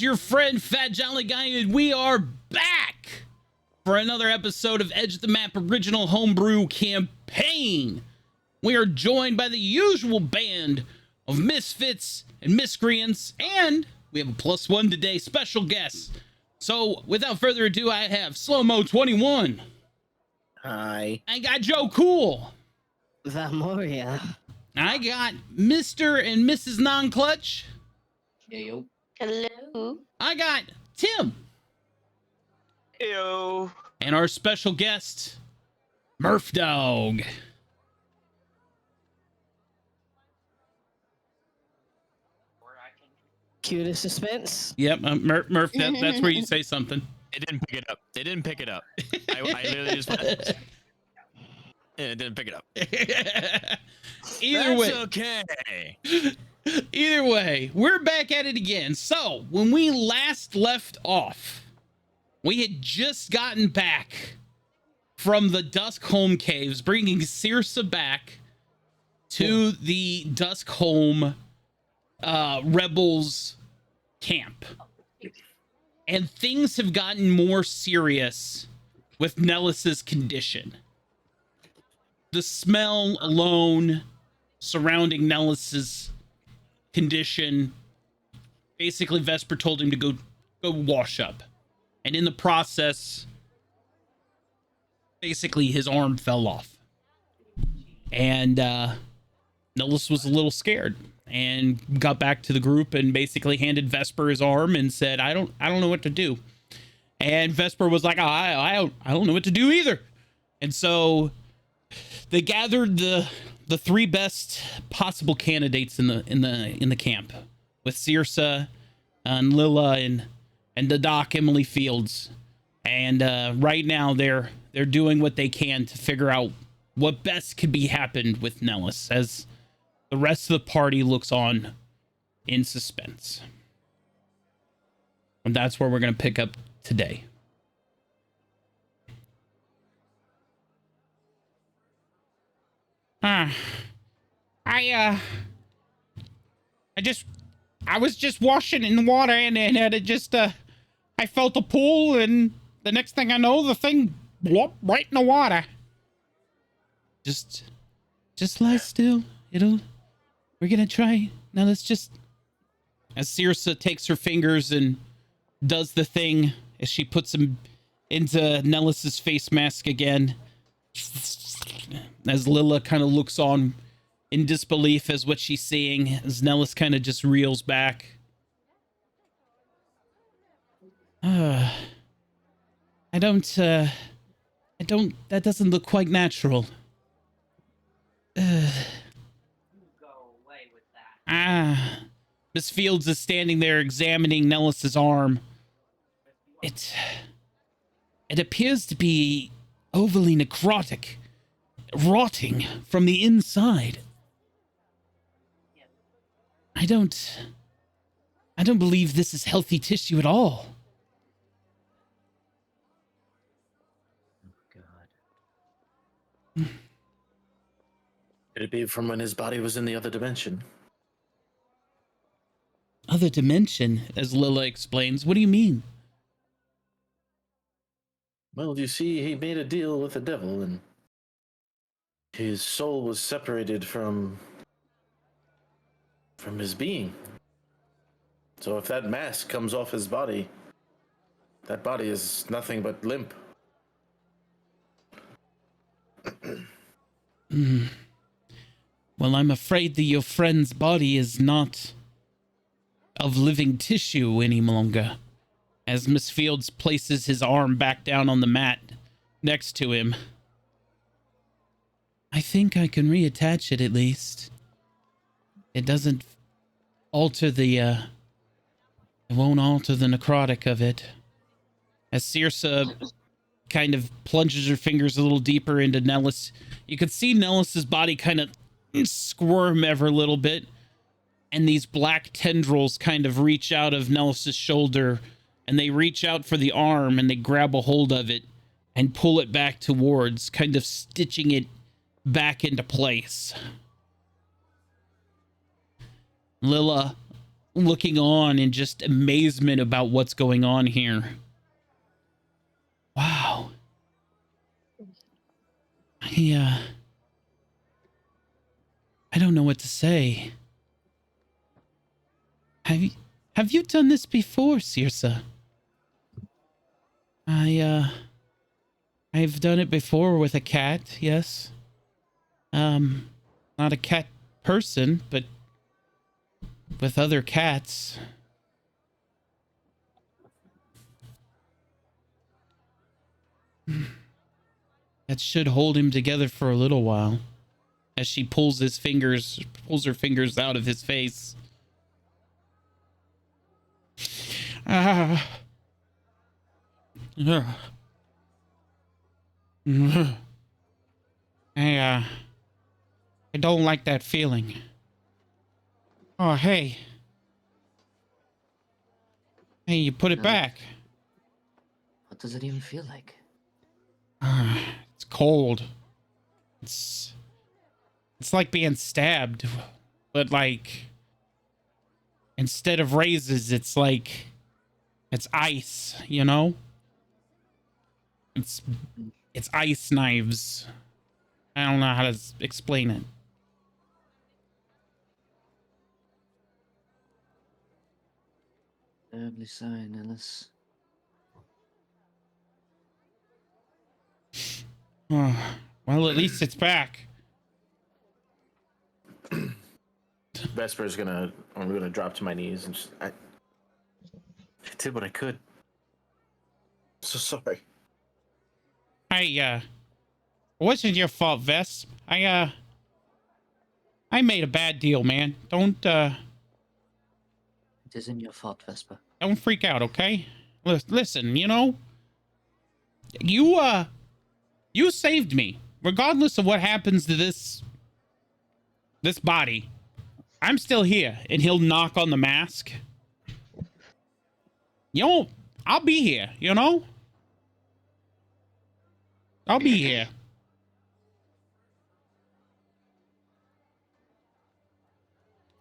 your friend Fat Jolly Guy, and we are back for another episode of Edge of the Map Original Homebrew Campaign. We are joined by the usual band of misfits and miscreants, and we have a +1 today, special guest. So, without further ado, I have Slow-Mo 21. Hi. I got Joe Cool. Valmoria. I got Mr. and Mrs. Non-Clutch. Yo. Hello. I got Tim. Ew. And our special guest, Murph Dog. Cue the suspense. Yep, Murph, that's where you say something. They didn't pick it up. They didn't pick it up. I literally just went. It didn't pick it up. Either way, okay. Either way, we're back at it again. So, when we last left off, we had just gotten back from the Duskholm Caves, bringing Circe back to the Duskholm Rebels camp. And things have gotten more serious with Nellis's condition. The smell alone surrounding Nellis's condition, basically Vesper told him to go wash up. And in the process, basically his arm fell off. And Nellis was a little scared and got back to the group and basically handed Vesper his arm and said, I don't know what to do. And Vesper was like, I don't know what to do either. And so they gathered the three best possible candidates in the camp, with Circe and Lilla and the Doc Emily Fields. And right now they're doing what they can to figure out what best could be happened with Nellis, as the rest of the party looks on in suspense. And that's where we're going to pick up today. I was just washing in the water and it just, I felt a pull, and the next thing I know, the thing blopped right in the water. Just lie still. We're gonna try. Now let's just, as Circe takes her fingers and does the thing, as she puts them into Nellis's face mask again, as Lilla kind of looks on in disbelief as what she's seeing, as Nellis kind of just reels back. That doesn't look quite natural. Miss Fields is standing there examining Nellis's arm. It appears to be overly necrotic, rotting from the inside. I don't believe this is healthy tissue at all. God. Could it be from when his body was in the other dimension? Other dimension, as Lilla explains. What do you mean? Well, you see, he made a deal with the devil, and his soul was separated from his being. So if that mask comes off his body, that body is nothing but limp. Well, I'm afraid that your friend's body is not of living tissue any longer. As Miss Fields places his arm back down on the mat next to him. I think I can reattach it at least. It doesn't alter it won't alter the necrotic of it. As Circe kind of plunges her fingers a little deeper into Nellis, you can see Nellis's body kind of squirm ever a little bit, and these black tendrils kind of reach out of Nellis's shoulder, and they reach out for the arm, and they grab a hold of it and pull it back towards, kind of stitching it back into place. Lilla looking on in just amazement about what's going on here. Wow. I don't know what to say. Have you done this before, Circe? I've done it before with a cat, yes. Not a cat person, but with other cats. That should hold him together for a little while. As she pulls her fingers out of his face. I don't like that feeling. Oh, hey. Hey, you put it back. What does it even feel like? It's cold. It's like being stabbed, but like instead of razors, it's ice, you know? It's ice knives. I don't know how to explain it. Terribly sorry, Nellis. Oh, well, at least it's back. Vesper's I'm gonna drop to my knees and I did what I could. So sorry. It wasn't your fault, Vess. I made a bad deal, man. Don't It isn't your fault, Vesper. don't freak out, okay? Listen, you know, you saved me. Regardless of what happens to this body, I'm still here. And he'll knock on the mask. I'll be here, you know? I'll be here.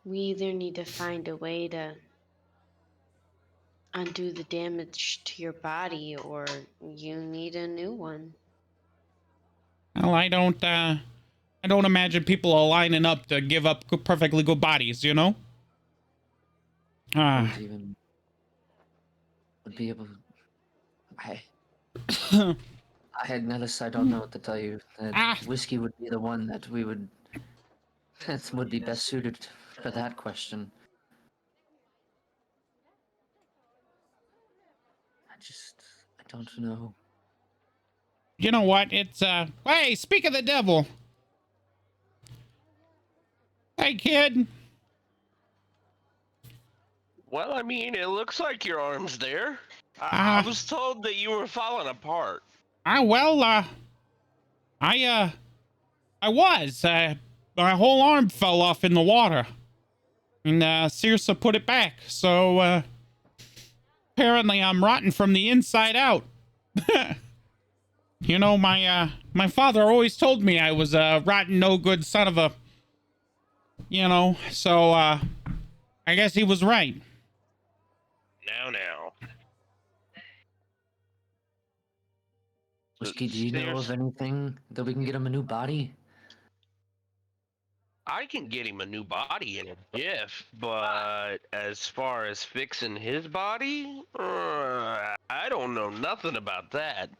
We either need to find a way to undo the damage to your body, or you need a new one. Well, I don't imagine people are lining up to give up perfectly good bodies, you know? Don't even would be able. I had Nellis. I don't know what to tell you. Whiskey would be the one that would be best suited for that question. I don't know. You know what? It's hey, speak of the devil. Hey, kid. Well, I mean, it looks like your arm's there. I was told that you were falling apart. I was. My whole arm fell off in the water. And Circe put it back. So apparently I'm rotten from the inside out. You know, my father always told me I was a rotten, no good son of a, you know, so I guess he was right. Now. Whiskey, do you know of anything that we can get him a new body? I can get him a new body in a jiff, but as far as fixing his body, I don't know nothing about that.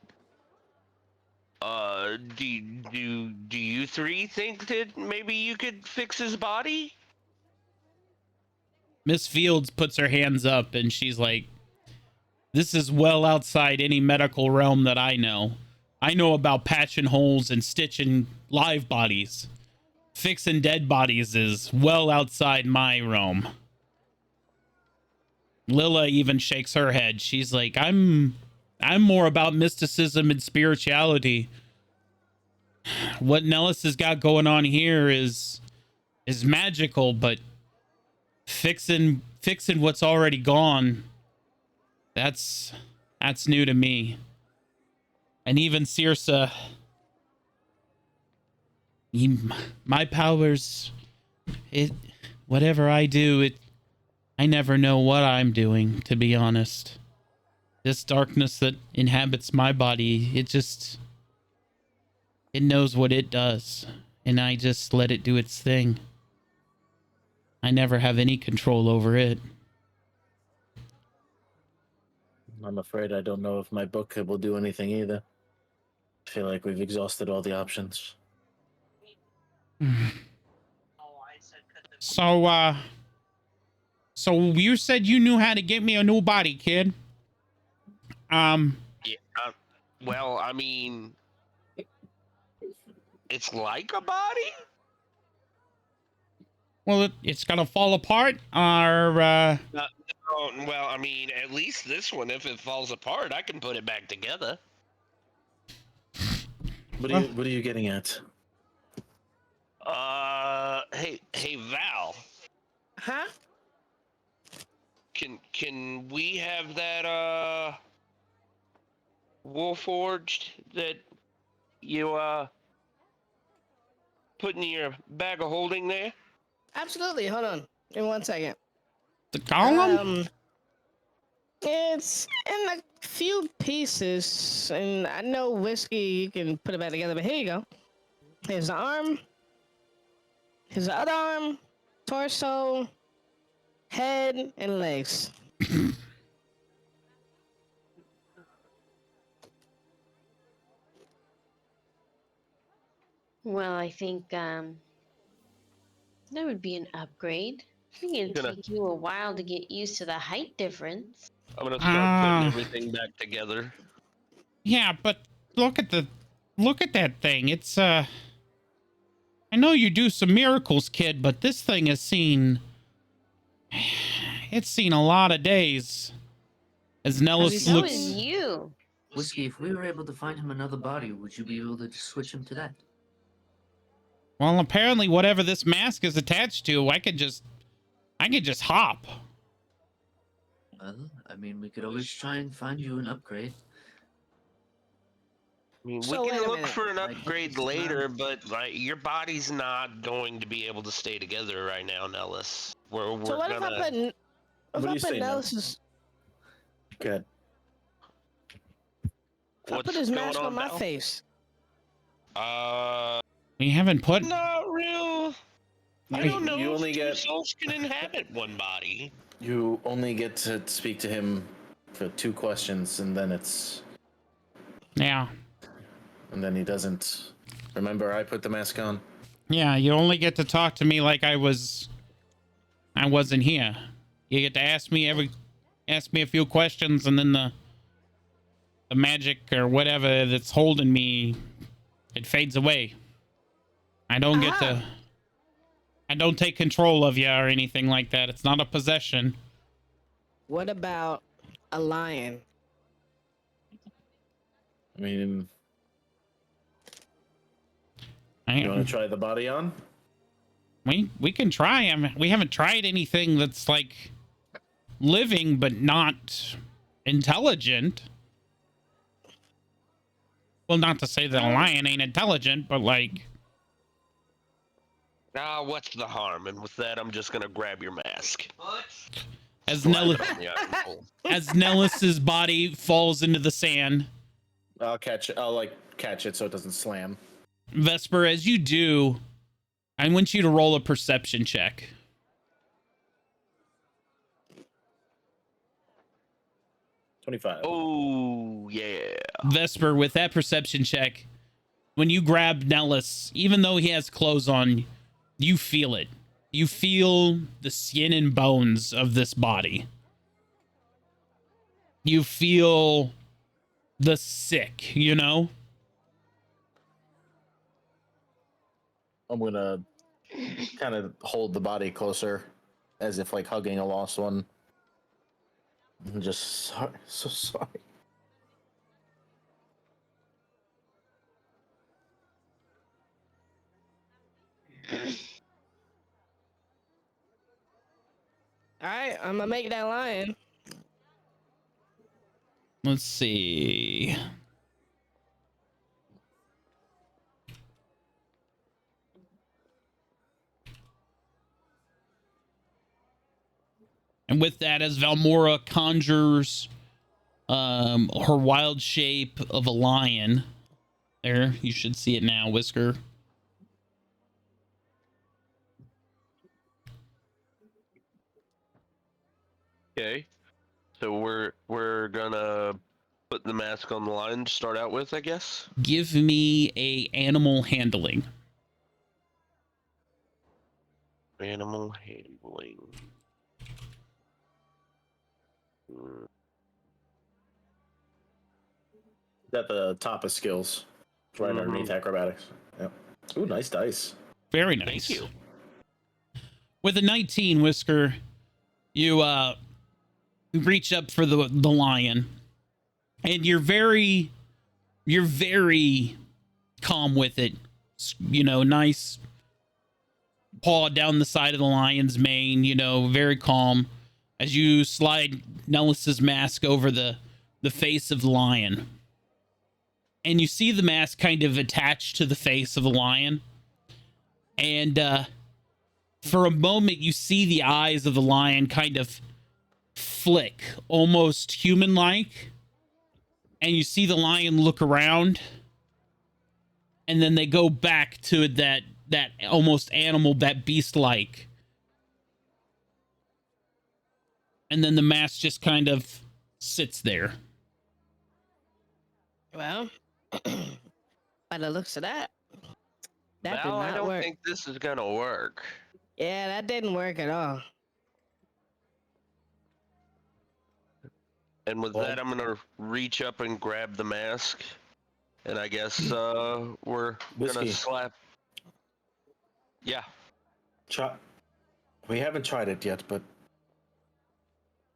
Do you three think that maybe you could fix his body? Miss Fields puts her hands up and she's like, this is well outside any medical realm that I know. I know about patching holes and stitching live bodies. Fixing dead bodies is well outside my realm. Lila even shakes her head. She's like, I'm more about mysticism and spirituality. What Nellis has got going on here is magical, but fixing what's already gone, that's new to me. And even Circe, my powers, whatever I do, I never know what I'm doing, to be honest. This darkness that inhabits my body, it knows what it does, and I just let it do its thing. I never have any control over it. I'm afraid I don't know if my book will do anything either. I feel like we've exhausted all the options. So, so you said you knew how to get me a new body, kid. Yeah. Well, I mean, it's like a body. Well, it's gonna fall apart, or, Oh, well, I mean, at least this one, if it falls apart, I can put it back together. What are you getting at? Hey, Val. Huh? Can we have that wool forged that you put in your bag of holding there? Absolutely. Hold on. Give me 1 second. the golem? It's in a few pieces, and I know Whiskey, you can put it back together, but here you go. Here's the arm. Here's the other arm, torso, head, and legs. Well, I think that would be an upgrade. I think it'd Gonna- take you a while to get used to the height difference. I'm gonna start putting everything back together. Yeah, but look at that thing. It's, I know you do some miracles, kid, but this thing has it's seen a lot of days. As Nellis So looks, is you. Whiskey, if we were able to find him another body, would you be able to just switch him to that? well, apparently whatever this mask is attached to, I could just hop. Well, I mean, we could always try and find you an upgrade. I mean, So we wait can a look minute. for an Like, upgrade it's not- later, but like your body's not going to be able to stay together right now, Nellis. We're So what gonna. if I put, if What do I you put say, Nell? Nellis's, Good. if I What's put his going mask on my Val? face? We haven't put. Not real. I You- don't know. you if only two get- souls can inhabit one body. You only get to speak to him for 2 questions, and then Yeah, he doesn't. Remember, I put the mask on. yeah. You only get to talk to me like I wasn't here. You get to ask me a few questions, and then the magic or whatever that's holding me, it fades away. I don't get to. I don't take control of you or anything like that. It's not a possession. What about a lion? I mean, I, you want to try the body on? we can try. I mean, we haven't tried anything that's like living but not intelligent. Well, not to say that a lion ain't intelligent, but like, What's the harm? And with that, I'm just gonna grab your mask. as Slide Nellis, it on the item hole. as Nellis's body falls into the sand, I'll catch it. I'll catch it so it doesn't slam. Vesper, as you do, I want you to roll a perception check. 25. Oh yeah. Vesper, with that perception check, when you grab Nellis, even though he has clothes on, you feel it. You feel the skin and bones of this body. You feel the sick, you know? I'm gonna kind of hold the body closer, as if hugging a lost one. I'm just so sorry. All right, I'm gonna make that lion. Let's see. And with that, as Valmora conjures her wild shape of a lion, there, you should see it now, Whisker. Okay. So we're gonna put the mask on the line to start out with, I guess. Give me a animal handling. Animal handling. Hmm. At the top of skills. It's right underneath acrobatics. Yep. Ooh, nice dice. Very nice. Thank you. With a 19, Whisker, you reach up for the lion, and you're very calm with it. You know, nice paw down the side of the lion's mane, you know, very calm as you slide Nellis's mask over the face of the lion. And you see the mask kind of attached to the face of the lion. And for a moment, you see the eyes of the lion kind of flick, almost human-like. And you see the lion look around. And then they go back to that almost animal, that beast-like. And then the mask just kind of sits there. Well, by the looks of that, that did Val, I not don't work. think this is gonna work. Yeah, that didn't work at all. And with Well- that, I'm gonna reach up and grab the mask, and I guess we're Whiskey. gonna slap. Yeah. We haven't tried it yet, but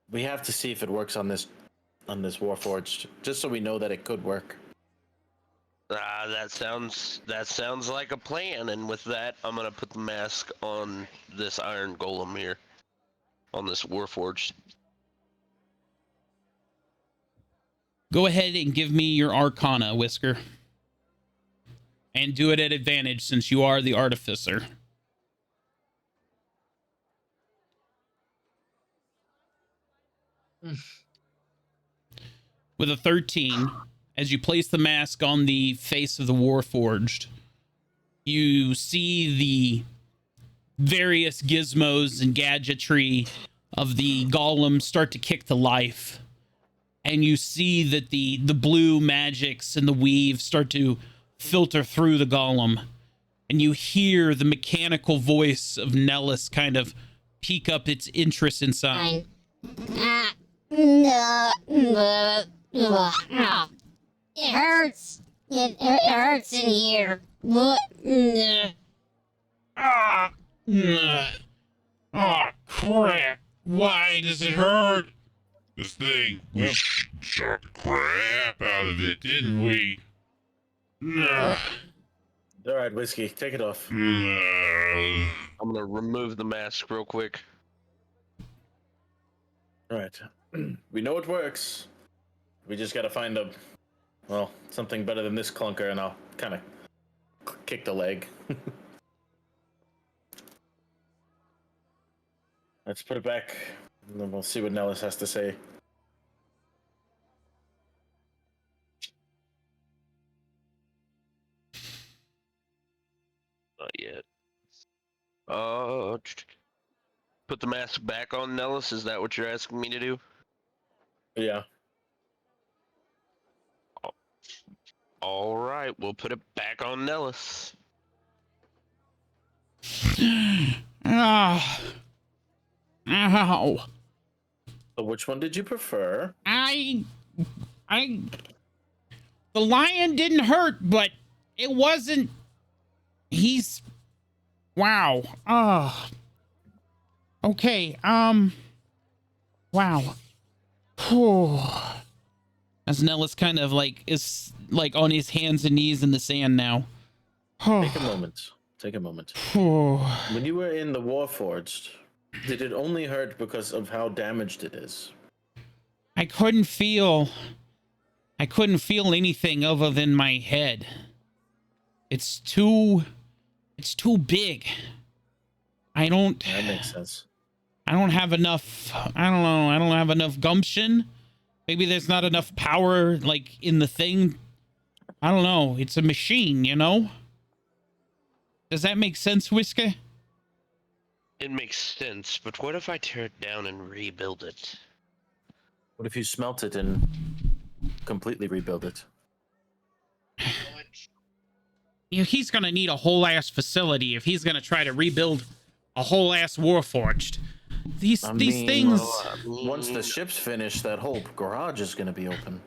we have to see if it works on this Warforged, just so we know that it could work. That sounds like a plan. And with that, I'm gonna put the mask on this iron golem here, on this Warforged. Go ahead and give me your Arcana, Whisker. And do it at advantage since you are the artificer. With a 13, as you place the mask on the face of the Warforged, you see the various gizmos and gadgetry of the golem start to kick to life. And you see that the blue magics and the weave start to filter through the golem. And you hear the mechanical voice of Nellis kind of peak up its interest inside. No, it hurts. It hurts in here. What? Oh, crap. Why does it hurt? This thing, we shot the crap out of it, didn't we? All right, Whiskey, take it off. I'm gonna remove the mask real quick. All right. We know it works. We just gotta find something better than this clunker, and I'll kind of kick the leg. Let's put it back, and then we'll see what Nellis has to say. Not yet. Put the mask back on, Nellis. Is that what you're asking me to do? Yeah. All right, we'll put it back on Nellis. Ah. Ow. So which one did you prefer? The lion didn't hurt, but it wasn't. Wow. Okay. Wow. Whew. As Nellis kind of is on his hands and knees in the sand now. Take a moment. Take a moment. Whew. When you were in the Warforged, did it only hurt because of how damaged it is? I couldn't feel anything other than my head. It's too big. That makes sense. I don't have enough. I don't know. I don't have enough gumption. Maybe there's not enough power, like, in the thing. I don't know. It's a machine, you know? Does that make sense, Whisker? It makes sense, but what if I tear it down and rebuild it? What if you smelt it and completely rebuild it? You know, he's gonna need a whole ass facility if he's gonna try to rebuild a whole ass Warforged. These things. Once the ship's finished, that whole garage is going to be open.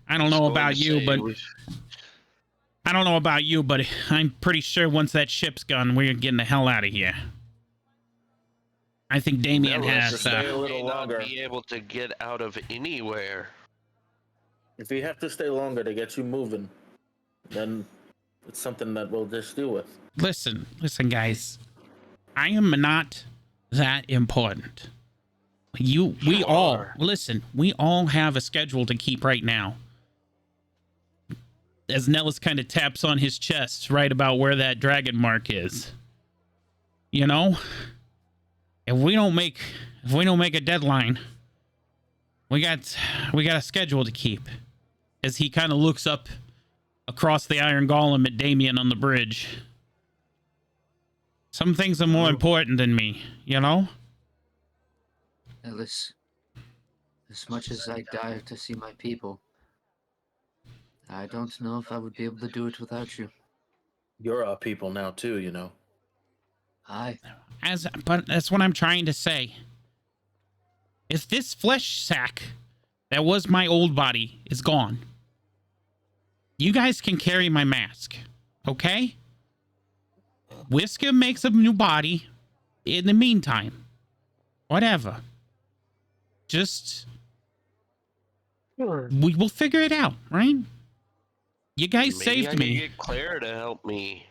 I don't know about you, but I don't know about you, but I'm pretty sure once that ship's gone, we're getting the hell out of here. I think Damien has. stay a May little not longer. be able to get out of anywhere. If we have to stay longer to get you moving, then it's something that we'll just deal with. Listen, guys. I am not that important. We all have a schedule to keep right now. As Nellis kind of taps on his chest right about where that dragon mark is. You know? If we don't make a deadline, we got a schedule to keep. As he kind of looks up across the Iron Golem at Damien on the bridge. Some things are more important than me, you know? Ellis, as much as I die to see my people, I don't know if I would be able to do it without you. You're our people now, too, you know. But that's what I'm trying to say. If this flesh sack that was my old body is gone, you guys can carry my mask, okay? Whisker makes a new body in the meantime. Whatever. Just... we will figure it out, right? You guys Maybe saved I can me. get Claire to help me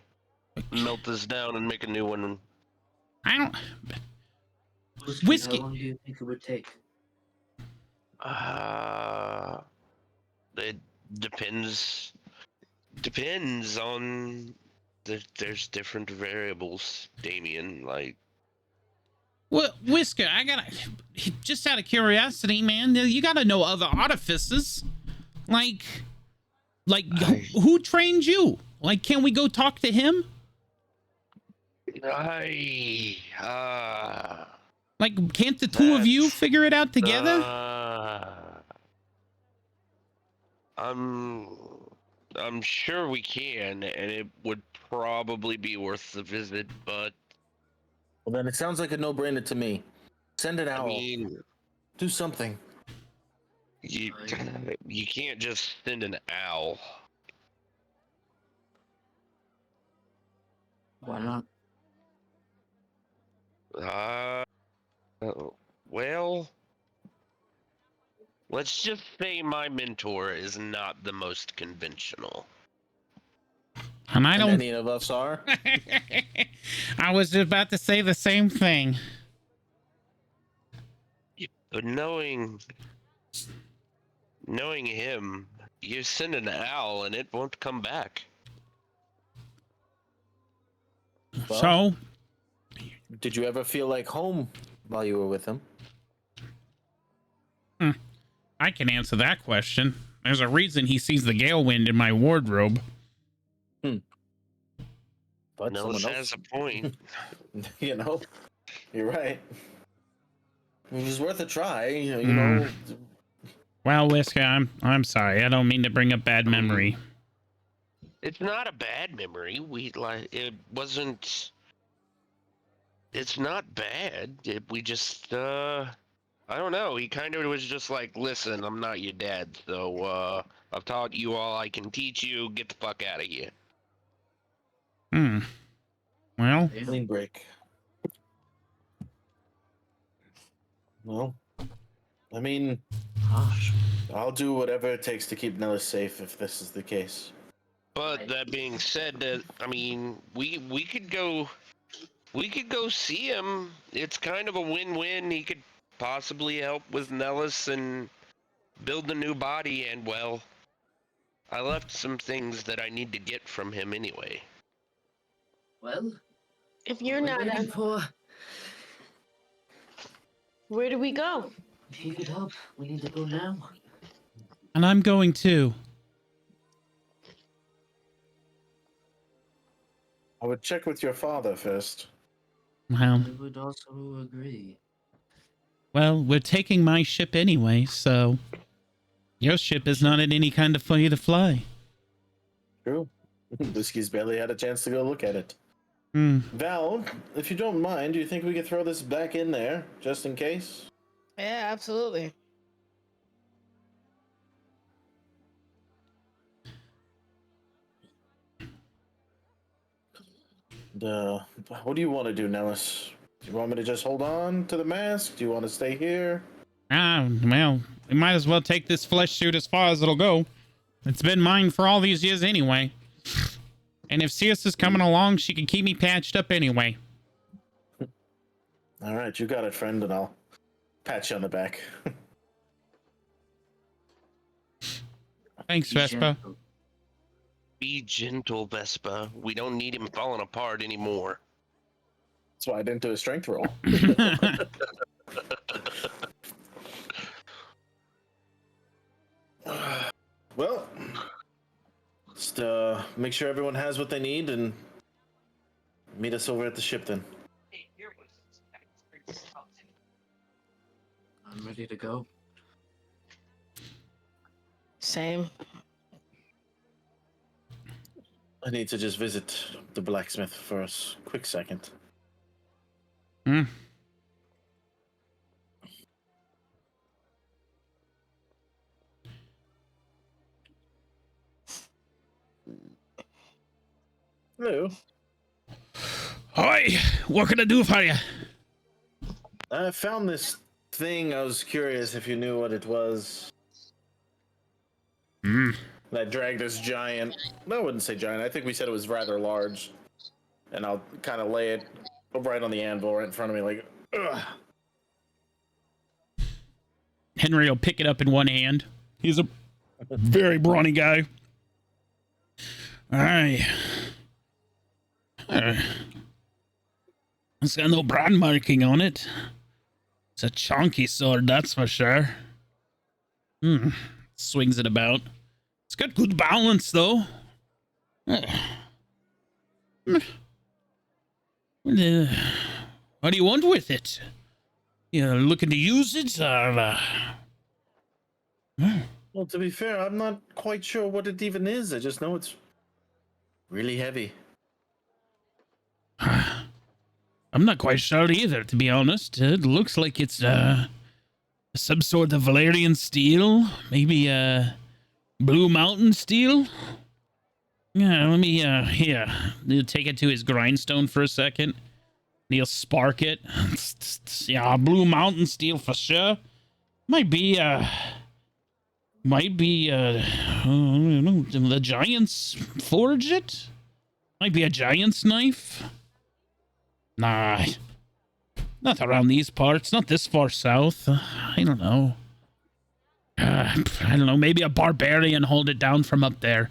melt this down and make a new one. I don't... Whiskey, how long do you think it would take? It depends. Depends on... There's different variables, Damien. Like, well, Whisker, I gotta, just out of curiosity, man, you gotta know other artificers. Like who trained you? Like, can we go talk to him? Like, can't the two of you figure it out together? I'm sure we can, and it would probably be worth the visit, but... Well, then it sounds like a no-brainer to me. Send an owl. I mean... Do something. You can't just send an owl. Why not? Well... Let's just say my mentor is not the most conventional. And I don't... any of us are. I was about to say the same thing. But knowing him, you send an owl and it won't come back. Well, So? Did you ever feel like home while you were with him? I can answer that question. There's a reason he sees the gale wind in my wardrobe. But Nellis someone has else, a point. you know, you're right. It was worth a try. You know. Well, Whisker, I'm sorry. I don't mean to bring up bad memory. It's not a bad memory. It wasn't. It's not bad. We just I don't know. He kind of was just like, listen, I'm not your dad, so I've taught you all I can teach you. Get the fuck out of here. Well, Clean break. Well, I mean, I'll do whatever it takes to keep Nellis safe if this is the case. But that being said, I mean, we could go see him. It's kind of a win-win. He could possibly help with Nellis and build a new body, and well, I left some things that I need to get from him anyway. Well, If you're not waiting for Where do we go? If you could help, we need to go now. And I'm going too. I would check with your father first. Well, I would also agree. we're taking my ship anyway, so your ship is not in any kind of for you to fly. True. Whiskey's barely had a chance to go look at it. Val, if you don't mind, do you think we could throw this back in there, just in case? Yeah, absolutely. What do you want to do, Nellis? Do you want me to just hold on to the mask? Do you want to stay here? Well, we might as well take this flesh suit as far as it'll go. It's been mine for all these years anyway. And if Sis is coming along, she can keep me patched up anyway. All right, you got it, friend, and I'll pat you on the back. Thanks, Vespa. Be gentle, Vespa. We don't need him falling apart anymore. That's why I didn't do a strength roll. Well, just make sure everyone has what they need and meet us over at the ship then. I'm ready to go. Same. I need to just visit the blacksmith for a quick second. Hello. Hi, what can I do for you? I found this thing. I was curious if you knew what it was. I dragged this giant. No, I wouldn't say giant. I think we said it was rather large. And I'll kind of lay it right on the anvil right in front of me, like, ugh. Henry will pick it up in one hand. He's a very brawny guy. Aye. It's got no brand marking on it. It's a chunky sword, that's for sure. Swings it about. It's got good balance, though. What do you want with it? You looking to use it, or... Well, to be fair, I'm not quite sure what it even is. I just know it's really heavy. I'm not quite sure either, to be honest. It looks like it's some sort of Valerian steel, maybe Blue Mountain steel. Yeah, let me here. He'll take it to his grindstone for a second. He'll spark it. Yeah, Blue Mountain steel for sure. Might be the giants forge it. Might be a giant's knife. Nah, not around these parts. Not this far south. I don't know. I don't know. Maybe a barbarian hold it down from up there.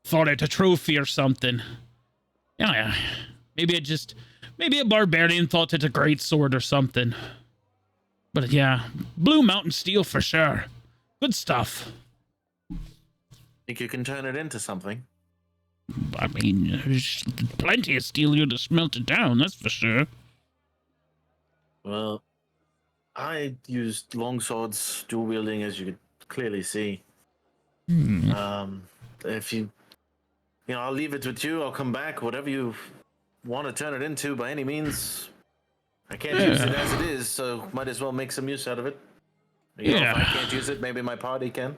Thought it a trophy or something. Yeah. Maybe a barbarian thought it a great sword or something. But yeah, Blue Mountain steel for sure. Good stuff. Think you can turn it into something? I mean, there's plenty of steel here to smelt it down, that's for sure. Well, I used long swords, dual wielding, as you could clearly see. If you I'll leave it with you. I'll come back. Whatever you want to turn it into, by any means. I can't use it as it is, so might as well make some use out of it. If I can't use it, maybe my party can.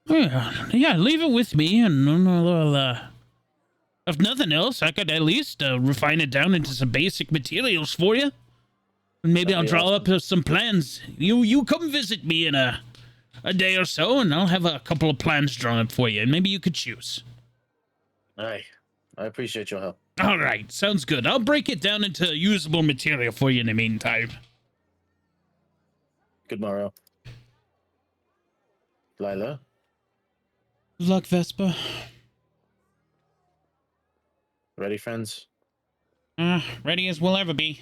Yeah, leave it with me, and if nothing else, I could at least refine it down into some basic materials for you. And maybe I'll draw up some plans. You come visit me in a day or so, and I'll have a couple of plans drawn up for you, and maybe you could choose. Aye, I appreciate your help. All right, sounds good. I'll break it down into usable material for you in the meantime. Good morrow. Lila? Good luck, Vespa. Ready, friends? Ready as we'll ever be.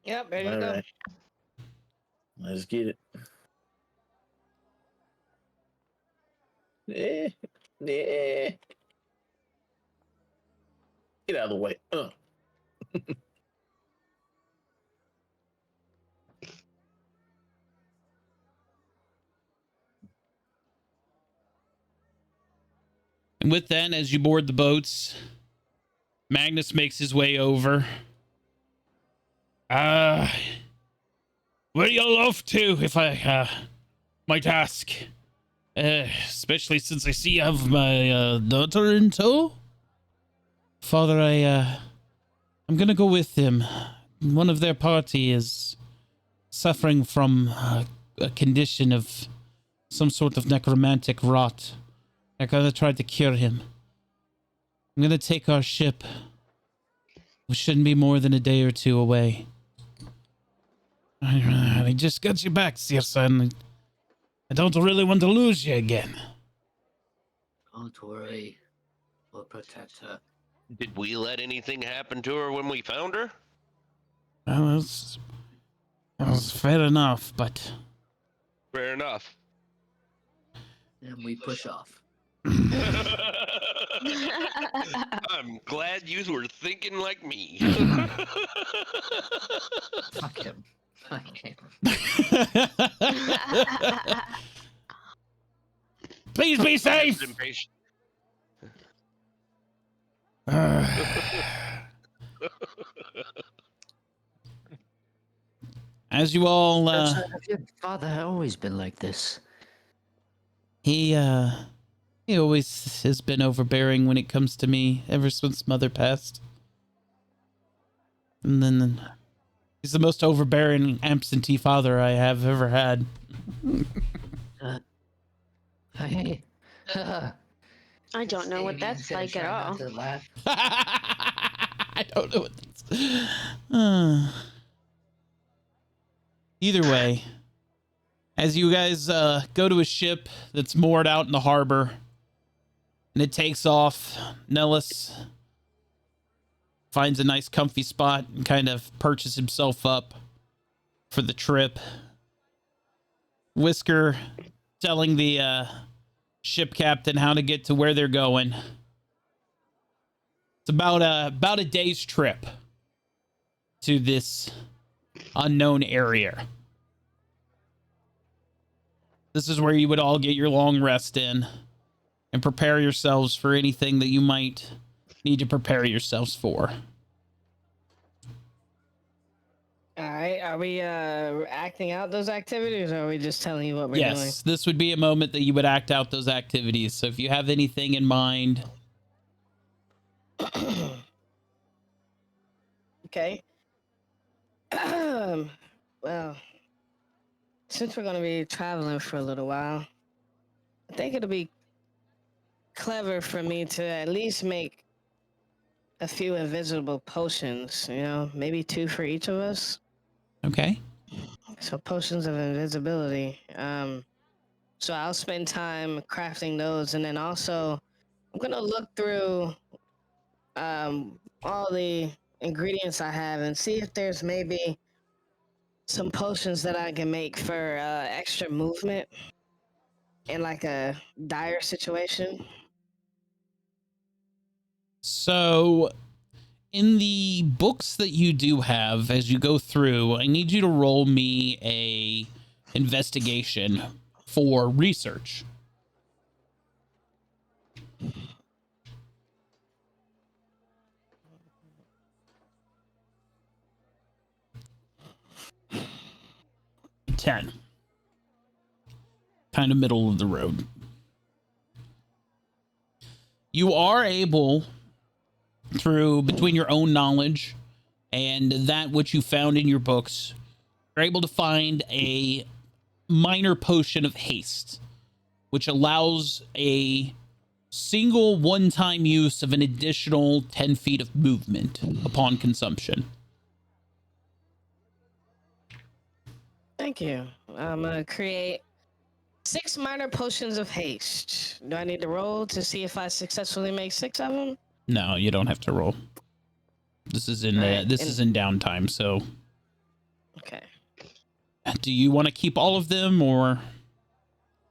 Yep, ready to All go. right. Let's get it. Yeah. Yeah. Get out of the way. And with that, as you board the boats, Magnus makes his way over. Where y'all off to, if I might ask? Especially since I see you have my daughter in tow. Father, I'm gonna go with them. One of their party is suffering from a condition of some sort of necromantic rot. They're gonna try to cure him. I'm gonna take our ship. We shouldn't be more than a day or two away. I just got you back, dear son. I don't really want to lose you again. Don't worry. We'll protect her. Did we let anything happen to her when we found her? Well, that was fair enough, but... Fair enough. And we push off. I'm glad you were thinking like me. Fuck him. Fuck him. Please be safe! Impatient. As you all, Have your father always been like this? he always has been overbearing when it comes to me, ever since Mother passed. And then he's the most overbearing absentee father I have ever had. I I don't know what that's like at all. I don't know what that's... Either way, as you guys go to a ship that's moored out in the harbor, and it takes off, Nellis finds a nice comfy spot and kind of perches himself up for the trip. Whisker telling the ship captain how to get to where they're going. It's about a day's trip to this unknown area. This is where you would all get your long rest in and prepare yourselves for anything that you might need to prepare yourselves for. All right. Are we acting out those activities, or are we just telling you what we're doing? Yes, this would be a moment that you would act out those activities. So if you have anything in mind. Okay. Well, since we're going to be traveling for a little while, I think it'll be clever for me to at least make a few invisible potions, maybe 2 for each of us. Okay. So potions of invisibility. So I'll spend time crafting those, and then also I'm going to look through all the ingredients I have and see if there's maybe some potions that I can make for extra movement in like a dire situation. So in the books that you do have, as you go through, I need you to roll me a investigation for research. $10. Kind of middle of the road. You are able, between your own knowledge and that which you found in your books, you're able to find a minor potion of haste, which allows a single one-time use of an additional 10 feet of movement upon consumption. Thank you. I'm going to create 6 minor potions of haste. Do I need to roll to see if I successfully make 6 of them? No, you don't have to roll. This is in Alright, is in downtime, so Okay. Do you want to keep all of them or?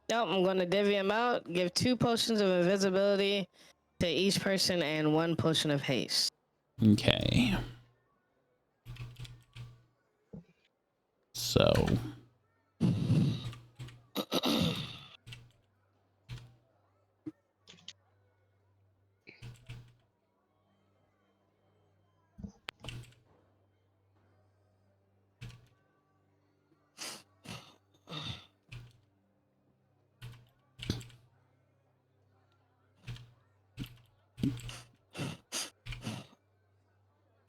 Nope, I'm going to divvy them out. Give 2 potions of invisibility to each person and 1 potion of haste. Okay. So.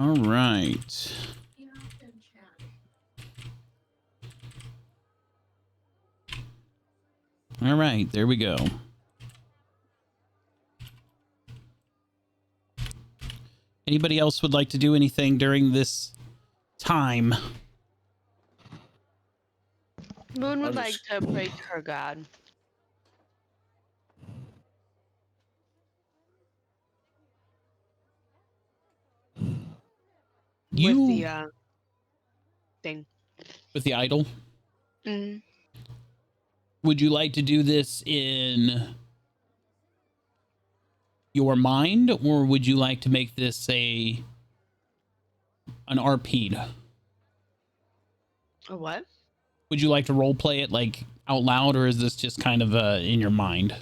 All right. All right, there we go. Anybody else would like to do anything during this time? Moon would like to pray to her god. You with the thing. With the idol? Mm. Would you like to do this in your mind, or would you like to make this an RP? A what? Would you like to role play it like out loud, or is this just kind of in your mind?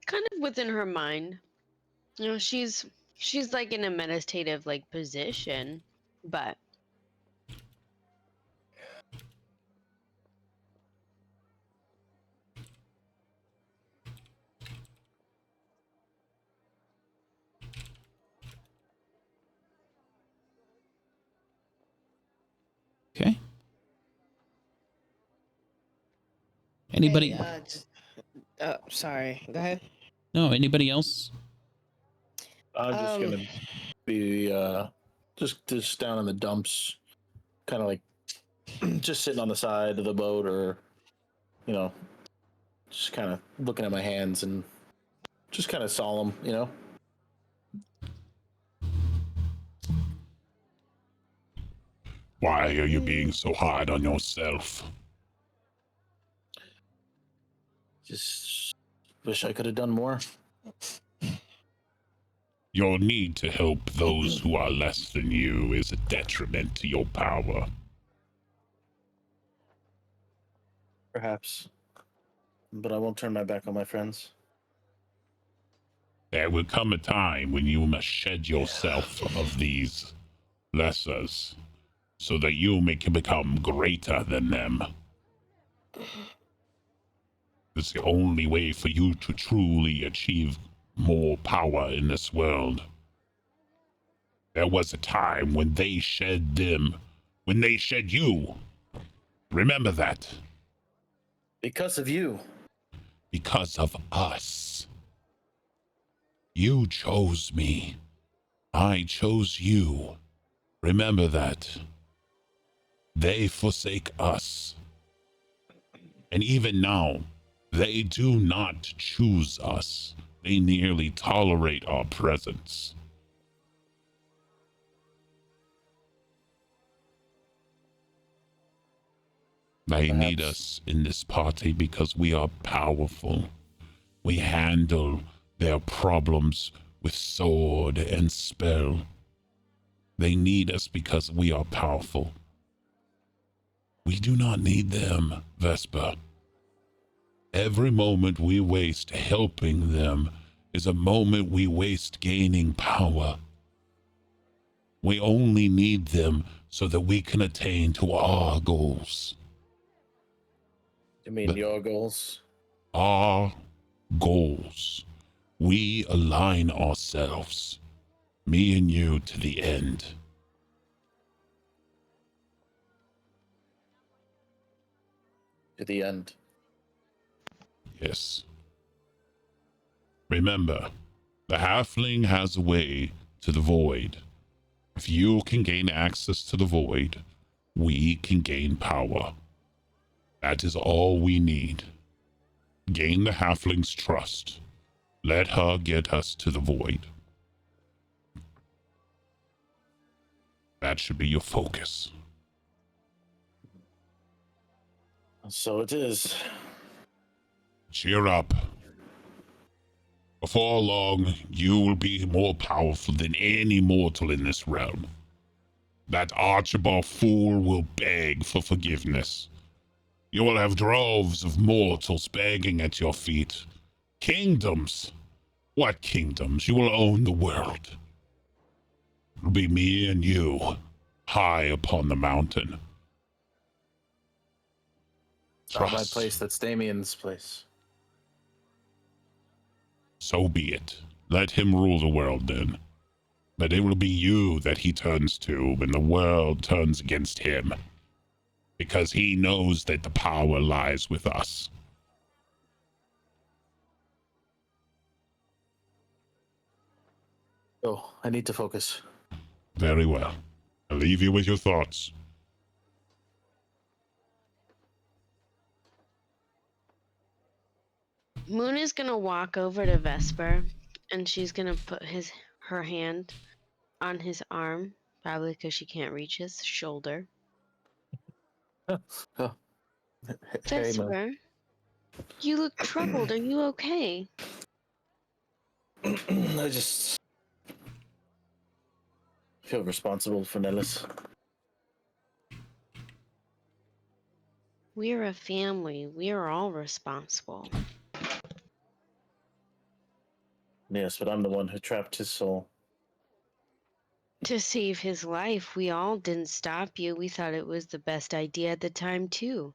Kind of within her mind. You know, she's like in a meditative like position, but Okay. Anybody? Hey, sorry. Go ahead. No, anybody else? I'm just gonna be just down in the dumps, kind of like just sitting on the side of the boat, or just kind of looking at my hands and just kind of solemn, Why are you being so hard on yourself? Just wish I could have done more. Your need to help those who are less than you is a detriment to your power. Perhaps, but I won't turn my back on my friends. There will come a time when you must shed yourself of these lessers, so that you may become greater than them. It's the only way for you to truly achieve more power in this world. There was a time when they shed you. Remember that. Because of you. Because of us. You chose me. I chose you. Remember that. They forsake us. And even now, they do not choose us. They merely tolerate our presence. They need us in this party because we are powerful. We handle their problems with sword and spell. They need us because we are powerful. We do not need them, Vesper. Every moment we waste helping them is a moment we waste gaining power. We only need them so that we can attain to our goals. You mean your goals? Our goals. We align ourselves, me and you, to the end. To the end. Yes. Remember, the halfling has a way to the void. If you can gain access to the void, we can gain power. That is all we need. Gain the halfling's trust. Let her get us to the void. That should be your focus. So it is. Cheer up. Before long, you will be more powerful than any mortal in this realm. That Archibald fool will beg for forgiveness. You will have droves of mortals begging at your feet. Kingdoms. What kingdoms? You will own the world. It'll be me and you, high upon the mountain. It's not my Trust. place, that's Damien's place. So be it. Let him rule the world then. But it will be you that he turns to when the world turns against him. Because he knows that the power lies with us. Oh, I need to focus. Very well. I'll leave you with your thoughts. Moon is gonna walk over to Vesper, and she's gonna put her hand on his arm, probably because she can't reach his shoulder. Oh. Hey, man. Vesper, you look troubled. Are you okay? I just feel responsible for Nellis. We're a family. We are all responsible. Yes, but I'm the one who trapped his soul. To save his life, we all didn't stop you. We thought it was the best idea at the time, too.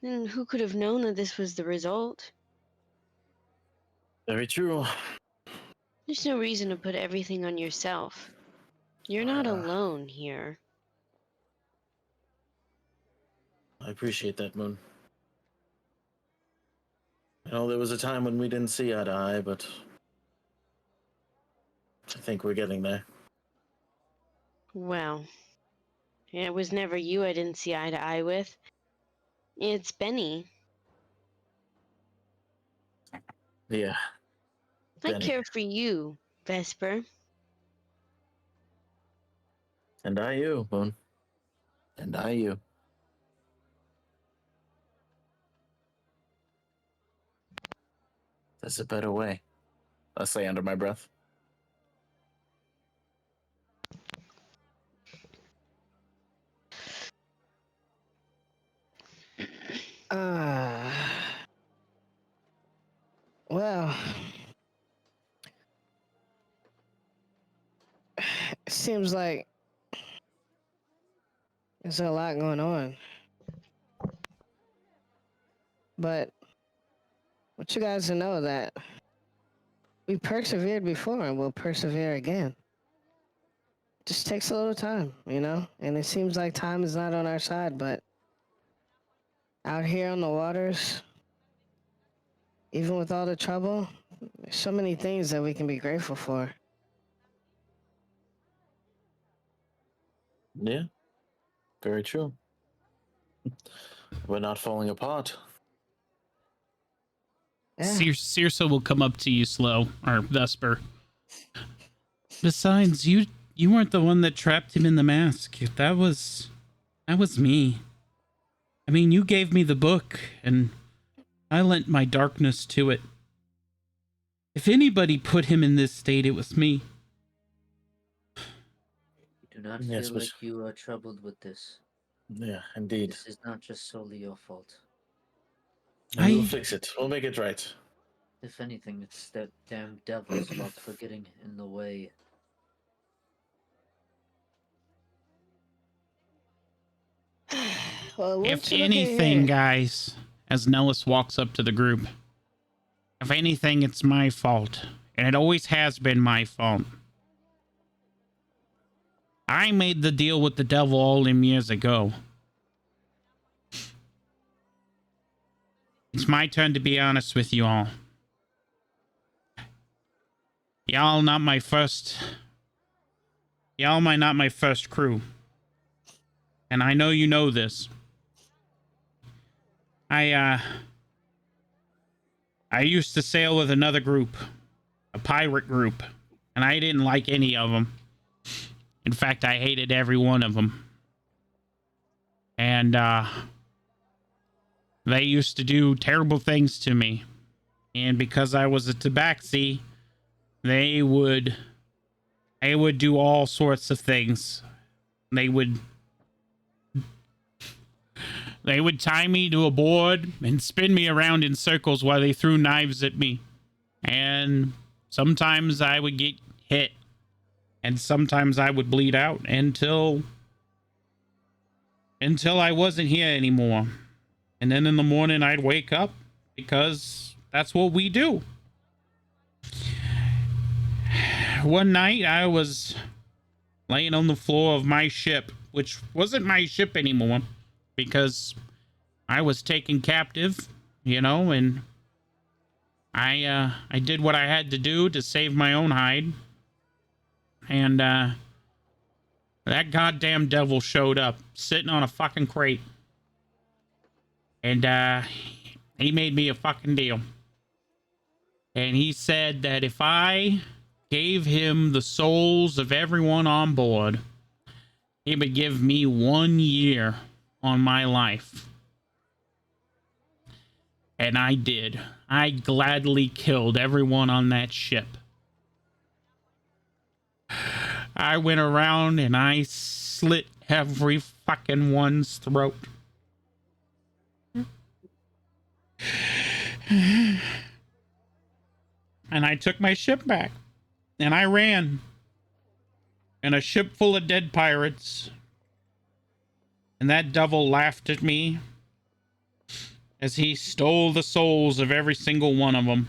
And who could have known that this was the result? Very true. There's no reason to put everything on yourself. You're not alone here. I appreciate that, Moon. You know, there was a time when we didn't see eye to eye, but I think we're getting there. Well, it was never you I didn't see eye to eye with. It's Benny. Yeah. I Benny. care for you, Vesper. And I you, Moon. And I you. That's a better way. I say under my breath. Well, it seems like there's a lot going on. But I want you guys to know that we persevered before and we'll persevere again. Just takes a little time, you know? And it seems like time is not on our side, but out here on the waters, even with all the trouble, there's so many things that we can be grateful for. Yeah. Very true. We're not falling apart. Yeah. Circe will come up to you, Slow, or Vesper. Besides, you weren't the one that trapped him in the mask. That was me. I mean, you gave me the book, and I lent my darkness to it. If anybody put him in this state, it was me. You do not Yes, feel but- like you are troubled with this. Yeah, indeed. This is not just solely your fault. We'll I- fix it. We'll make it right. If anything, it's that damn devil's fault for getting in the way. Well, what If you looking anything, here? guys, as Nellis walks up to the group, if anything, it's my fault. And it always has been my fault. I made the deal with the devil all them years ago. It's my turn to be honest with you all. Y'all not my first crew. And I know you know this. I used to sail with another group, a pirate group, and I didn't like any of them. In fact, I hated every one of them. And they used to do terrible things to me. And because I was a tabaxi, they would do all sorts of things. They would tie me to a board and spin me around in circles while they threw knives at me. And sometimes I would get hit. And sometimes I would bleed out until I wasn't here anymore. And then in the morning I'd wake up because that's what we do. One night I was laying on the floor of my ship, which wasn't my ship anymore because I was taken captive, you know, and I did what I had to do to save my own hide. And that goddamn devil showed up sitting on a fucking crate. And he made me a fucking deal. And he said that if I gave him the souls of everyone on board, he would give me 1 year on my life. And I did. I gladly killed everyone on that ship. I went around and I slit every fucking one's throat. And I took my ship back. And I ran. In a ship full of dead pirates. And that devil laughed at me as he stole the souls of every single one of them.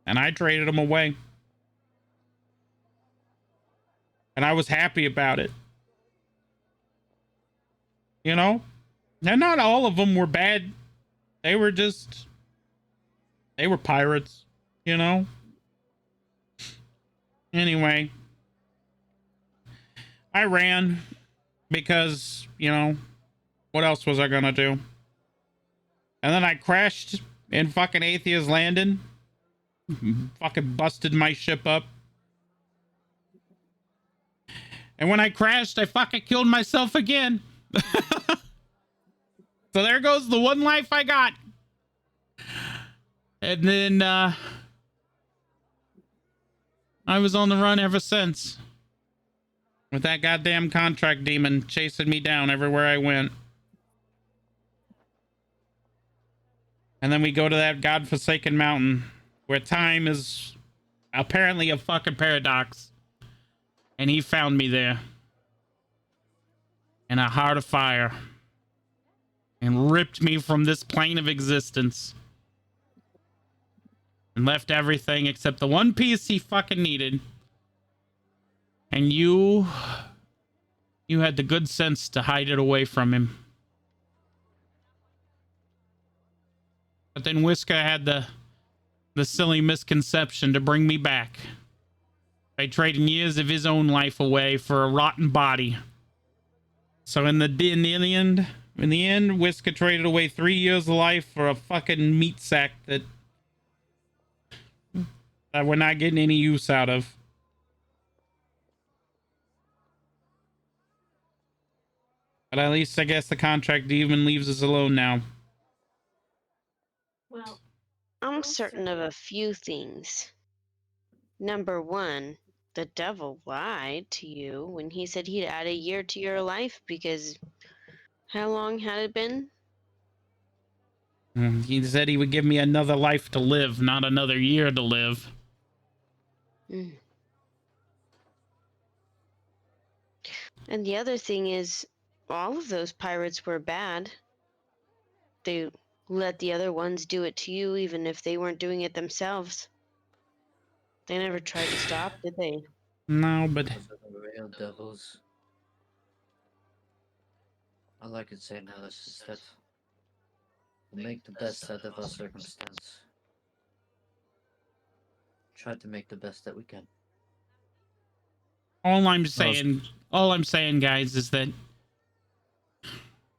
And I traded them away. And I was happy about it. You know? And not all of them were bad. They were pirates, you know? Anyway. I ran because, you know, what else was I gonna do? And then I crashed in fucking Athea's Landing. Fucking busted my ship up. And when I crashed, I fucking killed myself again. So there goes the one life I got. And then I was on the run ever since. With that goddamn contract demon chasing me down everywhere I went. And then we go to that godforsaken mountain where time is apparently a fucking paradox. And he found me there. In a heart of fire. And ripped me from this plane of existence. And left everything except the one piece he fucking needed. And you had the good sense to hide it away from him. But then Whisker had the silly misconception to bring me back. By trading years of his own life away for a rotten body. So in the end, Whisker traded away 3 years of life for a fucking meat sack that we're not getting any use out of. But at least I guess the contract demon leaves us alone now. Well, I'm certain of a few things. Number one, the devil lied to you when he said he'd add a year to your life because how long had it been? He said he would give me another life to live, not another year to live. Mm. And the other thing is, all of those pirates were bad. They let the other ones do it to you, even if they weren't doing it themselves. They never tried to stop, did they? No, but... Those are the real devils. All I can say now is that we'll make the best out of our circumstance. Try to make the best that we can. All I'm saying, guys, is that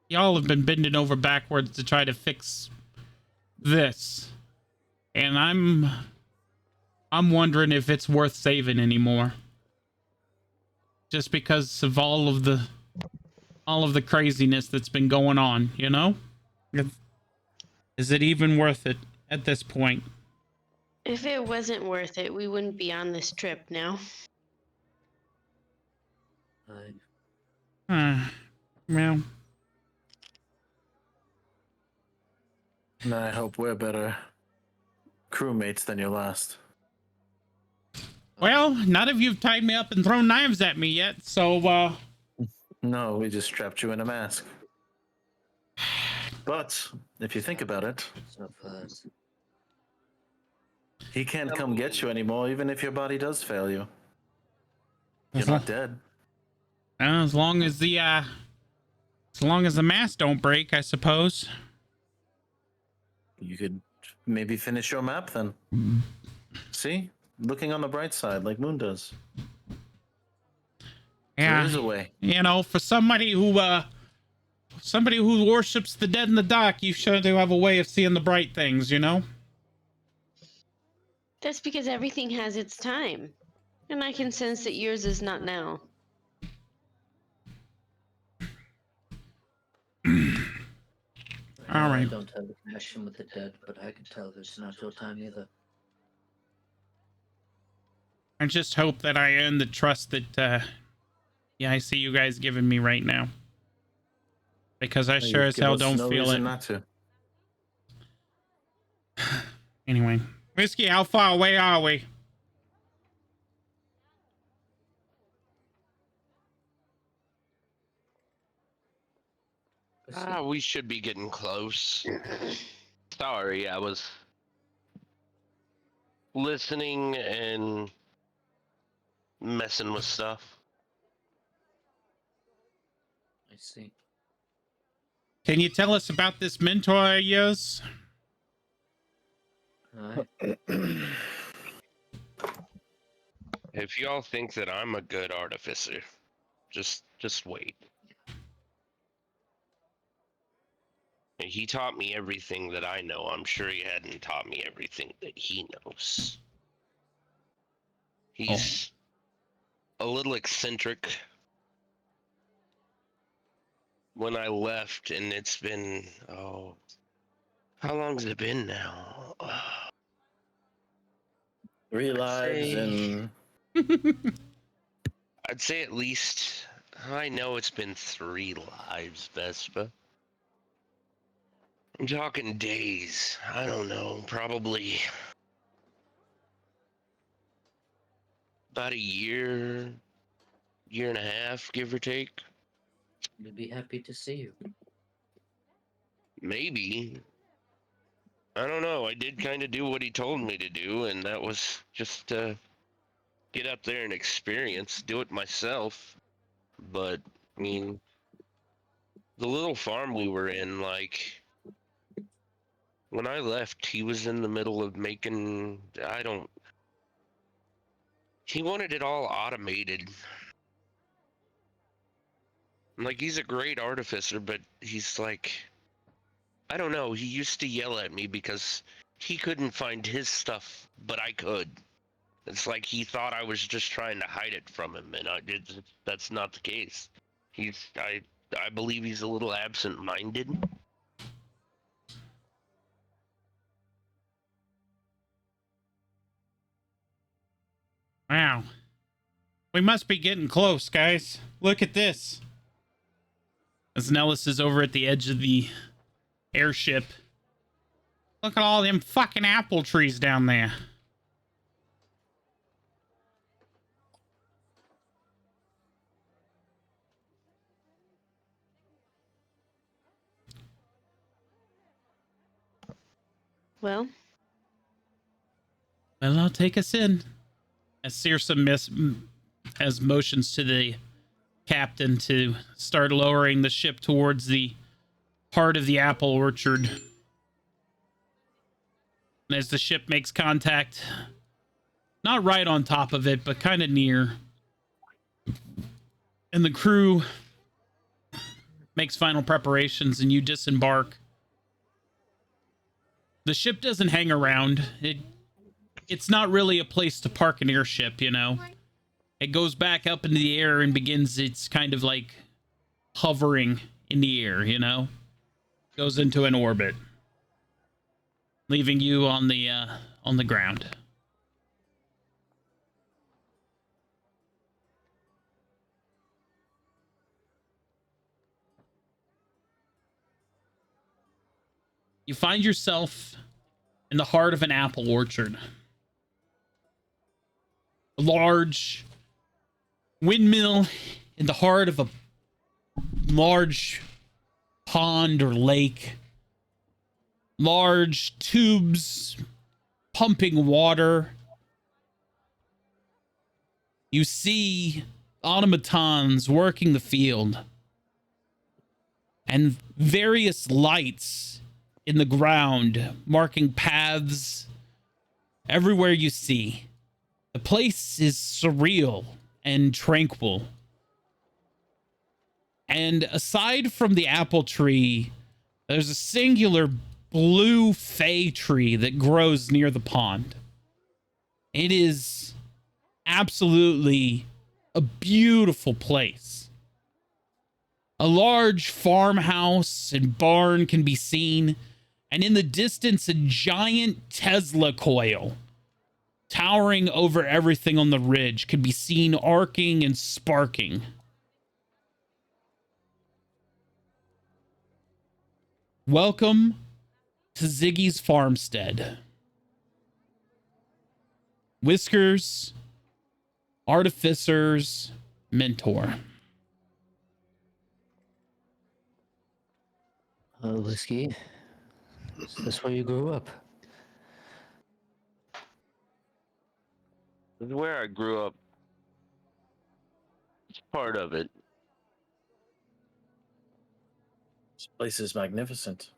y'all have been bending over backwards to try to fix this. And I'm wondering if it's worth saving anymore. just because of all of the craziness that's been going on, you know? Is it even worth it at this point? If it wasn't worth it, we wouldn't be on this trip now. Well, And I hope we're better crewmates than your last. well, none of you've tied me up and thrown knives at me yet, so, No, we just strapped you in a mask. But if you think about it, So fast. he can't come get you anymore, even if your body does fail you. You're As lo- not dead. as long as the mask don't break, I suppose. You could maybe finish your map then. See? Looking on the bright side, like Moon does. There Yeah, is a way. you know, for somebody who worships the dead in the dark, you sure do have a way of seeing the bright things, you know? That's because everything has its time. And I can sense that yours is not now. All I right. don't have a connection with the dead, but I can tell it's not your time either. I just hope that I earn the trust that, I see you guys giving me right now. Because I sure as Give hell us don't no feel reason it. not to. Anyway, Whiskey, how far away are we? We should be getting close. Sorry, I was listening and messing with stuff. I see. Can you tell us about this mentor of yours? If y'all think that I'm a good artificer, just wait. He taught me everything that I know. I'm sure he hadn't taught me everything that he knows. He's a little eccentric. When I left, and it's been, how long has it been now? 3 lives and I'd say at least, I know it's been 3 lives, Vespa. I'm talking days. I don't know, probably about a year and a half, give or take. We'd be happy to see you. Maybe. I don't know. I did kind of do what he told me to do, and that was just to get up there and experience, do it myself. But, I mean, the little farm we were in, like, when I left, he was in the middle of making, he wanted it all automated. Like, he's a great artificer, but he's like, I don't know, he used to yell at me because he couldn't find his stuff, but I could. It's like he thought I was just trying to hide it from him, and that's not the case. I believe he's a little absent-minded. Wow. We must be getting close, guys. Look at this. As Nellis is over at the edge of the airship. Look at all them fucking apple trees down there. Well, I'll take us in. As Searsa as motions to the captain to start lowering the ship towards the heart of the apple orchard. And as the ship makes contact, not right on top of it, but kind of near, and the crew makes final preparations and you disembark. The ship doesn't hang around. It's not really a place to park an airship, you know. it goes back up into the air and begins its kind of like hovering in the air, you know? Goes into an orbit, leaving you on the ground. You find yourself in the heart of an apple orchard. A large windmill in the heart of a large pond or lake. Large tubes pumping water. You see automatons working the field. And various lights in the ground, marking paths everywhere you see. The place is surreal and tranquil. And aside from the apple tree, there's a singular blue fay tree that grows near the pond. It is absolutely a beautiful place. A large farmhouse and barn can be seen, and in the distance, a giant Tesla coil towering over everything on the ridge could be seen arcing and sparking. Welcome to Ziggy's farmstead. Whiskers, Artificer's mentor. Whiskey, is this where you grew up? This is where I grew up. It's part of it. This place is magnificent.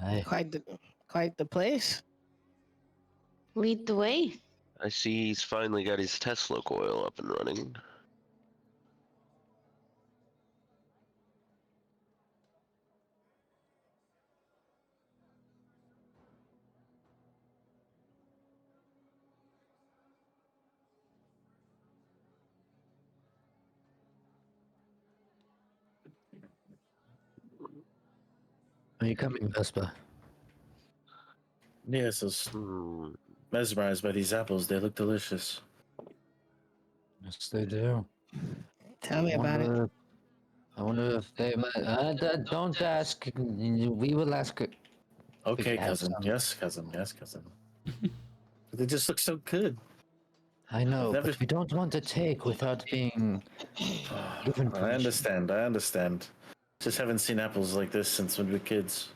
Aye. Quite the place. Lead the way. I see he's finally got his Tesla coil up and running. Are you coming, Vespa? Yes, I was Hmm. mesmerized by these apples. They look delicious. Yes, they do. Tell me about it. I wonder if they might. Don't ask. We will ask it. Okay, have cousin. some. Yes, cousin. Yes, cousin. They just look so good. I know, never- but we don't want to take without being given I permission. understand. I understand. Just haven't seen apples like this since when we were kids.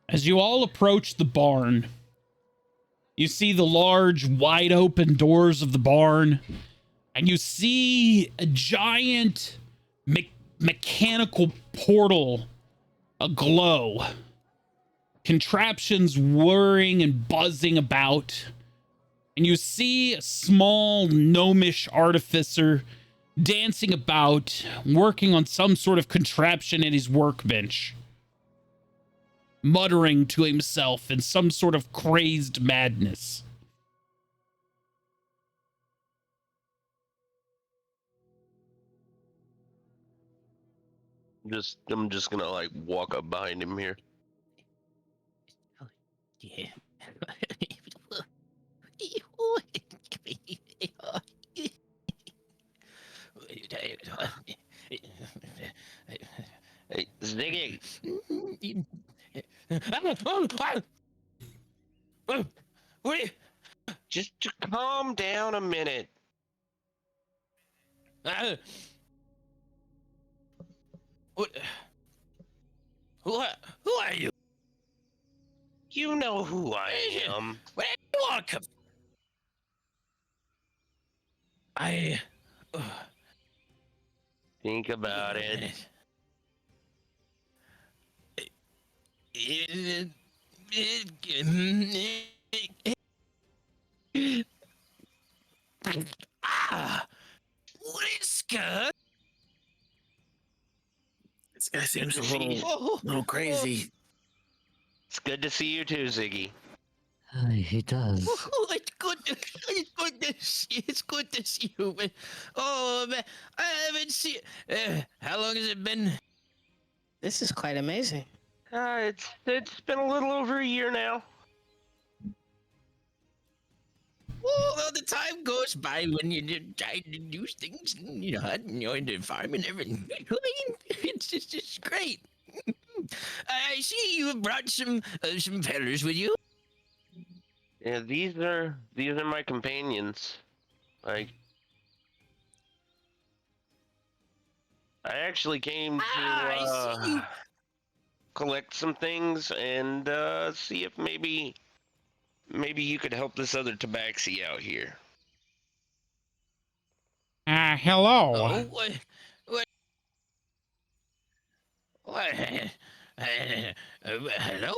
As you all approach the barn, you see the large, wide open doors of the barn, and you see a giant mechanical portal aglow. Contraptions whirring and buzzing about. And you see a small gnomish artificer dancing about, working on some sort of contraption at his workbench, muttering to himself in some sort of crazed madness. I'm just gonna like walk up behind him here. Yeah. Hey, Ziggy, What? just calm down a minute. What? Who are you? You know who I am. Where do you want to come? I. Think about it. Ah, what is Whisker. This guy seems a Oh, little crazy. It's good to see you too, Ziggy. He does. oh, it's good to see you, man. Oh, man, I haven't seen. How long has it been? This is quite amazing. It's been a little over a year now. Oh, well, the time goes by when you're trying to do things, and, you know, in the farm and everything. I mean, it's just great. I see you have brought some fellas with you. Yeah, these are my companions. Like, I actually came to I see you. collect some things and see if maybe you could help this other tabaxi out here. Hello. Oh, what? Hello,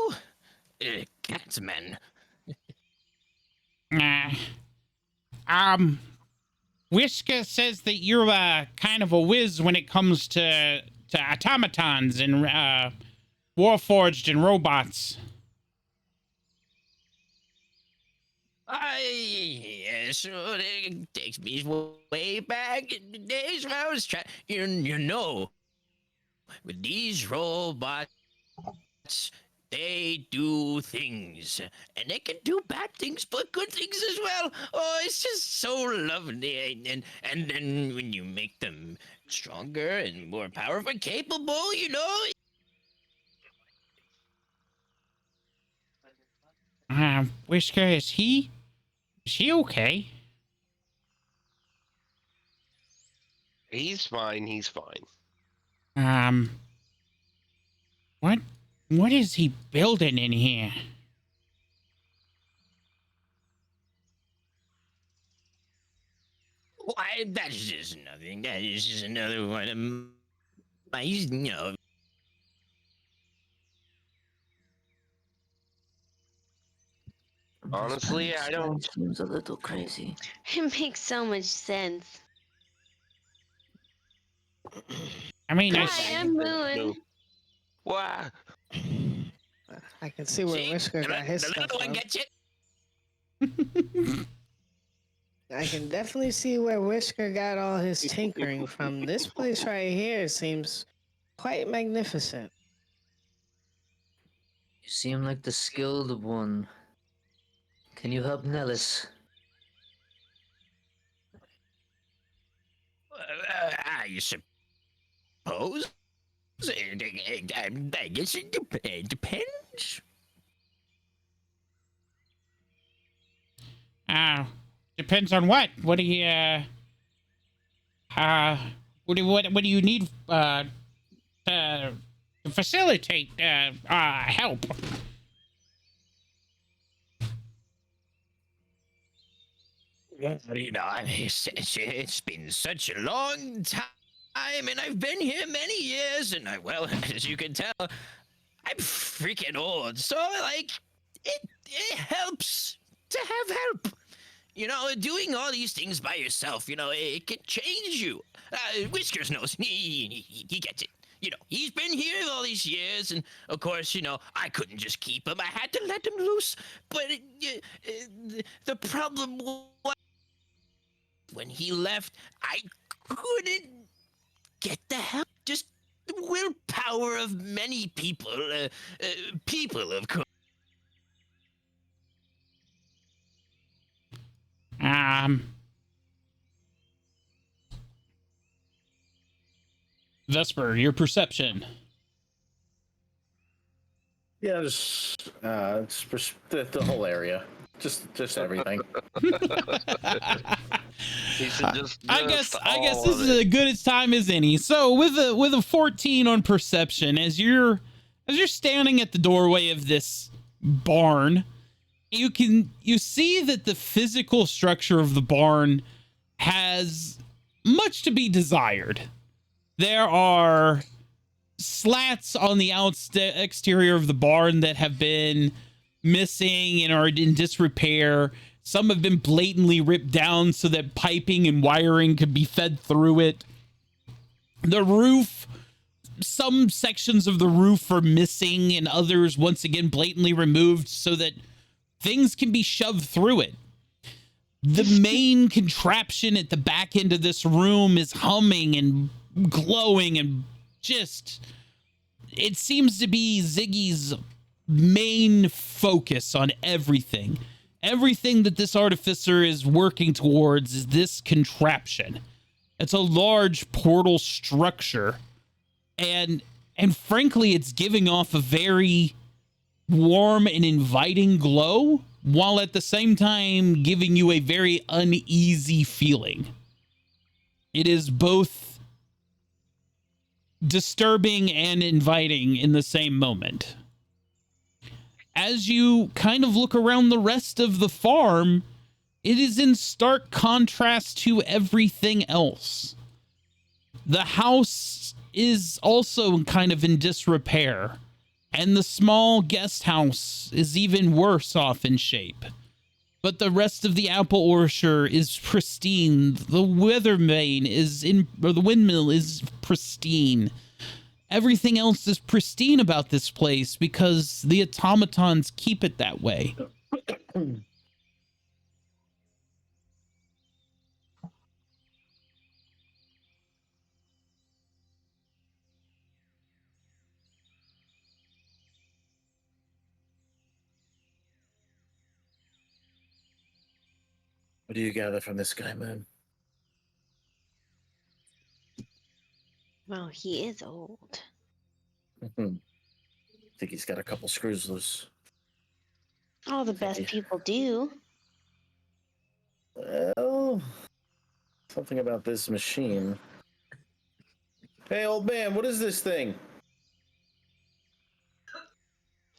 Catsman. Whisker says that you're kind of a whiz when it comes to automatons and warforged and robots. Sure, it takes me way back in the days when I was trying. You know, with these robots, they do things, and they can do bad things, but good things as well. Oh, it's just so lovely, and then when you make them stronger and more powerful, and capable, you know. Whisker, is he okay? He's fine. He's fine. What is he building in here? Why, that's just nothing. That is just another one of my, you know. Honestly, I don't. Seems a little crazy. It makes so much sense. I mean, Hi, I'm Moon. Why? I can see where Whisker got his the stuff little one from. gets it. I can definitely see where Whisker got all his tinkering from. This place right here seems quite magnificent. You seem like the skilled one. Can you help Nellis? I suppose. I guess it depends. Depends on what. What do you what do you need to facilitate help? You know, it's been such a long time, and I've been here many years, and well, as you can tell, I'm freaking old. So, like, it helps to have help. You know, doing all these things by yourself, you know, it can change you. Whiskers knows. He gets it. You know, he's been here all these years, and of course, you know, I couldn't just keep him. I had to let him loose. But the problem was, when he left, I couldn't get the help. Just the willpower of many people. People, of course. Vesper, your perception. Yeah, just the whole area, just everything. I guess this is as good a time as any. So with a 14 on perception, as you're standing at the doorway of this barn, you see that the physical structure of the barn has much to be desired. There are slats on the exterior of the barn that have been missing and are in disrepair. Some have been blatantly ripped down so that piping and wiring could be fed through it. The roof, some sections of the roof are missing and others once again blatantly removed so that things can be shoved through it. The main contraption at the back end of this room is humming and glowing and just, it seems to be Ziggy's main focus on everything. Everything that this artificer is working towards is this contraption. It's a large portal structure, and frankly, it's giving off a very warm and inviting glow, while at the same time giving you a very uneasy feeling. It is both disturbing and inviting in the same moment. As you kind of look around the rest of the farm, it is in stark contrast to everything else. The house is also kind of in disrepair, and the small guest house is even worse off in shape. But the rest of the apple orchard is pristine. The weather vane is or the windmill is pristine. Everything else is pristine about this place because the automatons keep it that way. What do you gather from this guy, man? Well, he is old. Think he's got a couple screws loose. All the best people do. Well, something about this machine. Hey, old man, what is this thing?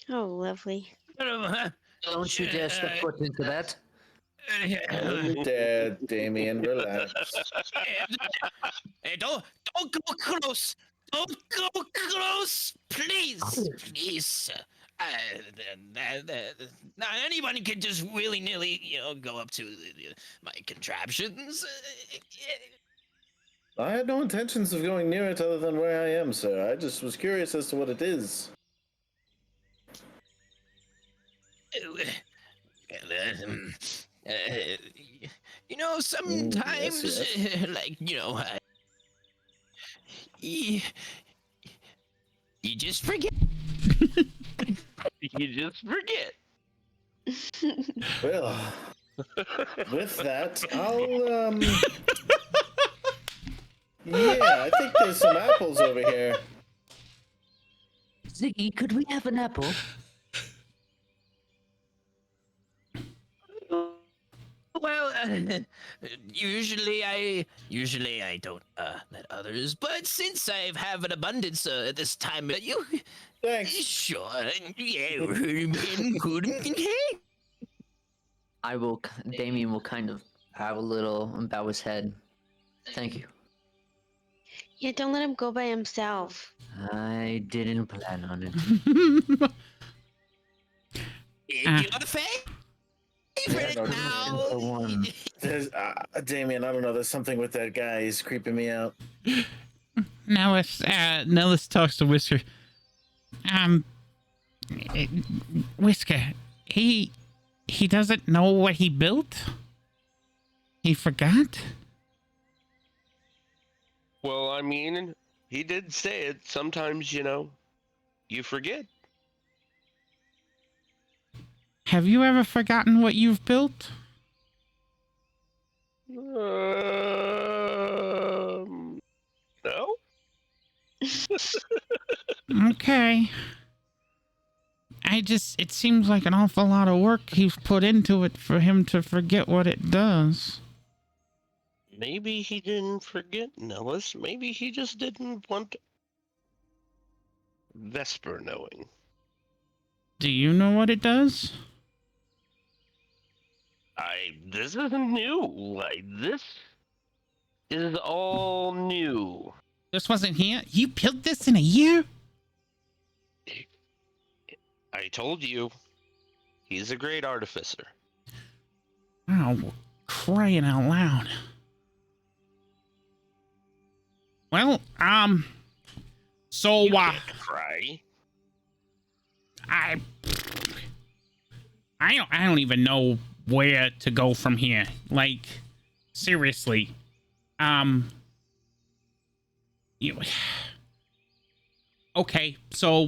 Oh, lovely. Don't you dare step foot into that. Oh, Dad, Damien, relax. Hey, don't go close. Don't go close, please, please. Now anybody can just willy-nilly, go up to my contraptions. I had no intentions of going near it other than where I am, sir. I just was curious as to what it is. Sometimes, yes. like, you just forget. You just forget. Well, with that, I'll, yeah, I think there's some apples over here. Ziggy, could we have an apple? Well, usually I don't let others, but since I have an abundance at this time, you Thanks. sure, yeah, Damien will kind of have a little and bow his head. Thank you. Yeah, don't let him go by himself. I didn't plan on it. You're a favorite now. There's, Damien, I don't know. There's something with that guy. He's creeping me out. Nellis talks to Whisker. Whisker, he doesn't know what he built? He forgot? Well, I mean, he did say it. Sometimes, you forget. Have you ever forgotten what you've built? No? Okay. It seems like an awful lot of work he's put into it for him to forget what it does. Maybe he didn't forget, Nellis. Maybe he just didn't want Vesper knowing. Do you know what it does? This isn't new. Like, this is all new. This wasn't here? You built this in a year? I told you, he's a great artificer. Oh, crying out loud. Well, so, You can't cry. I don't even know where to go from here. Like, seriously. You, okay, so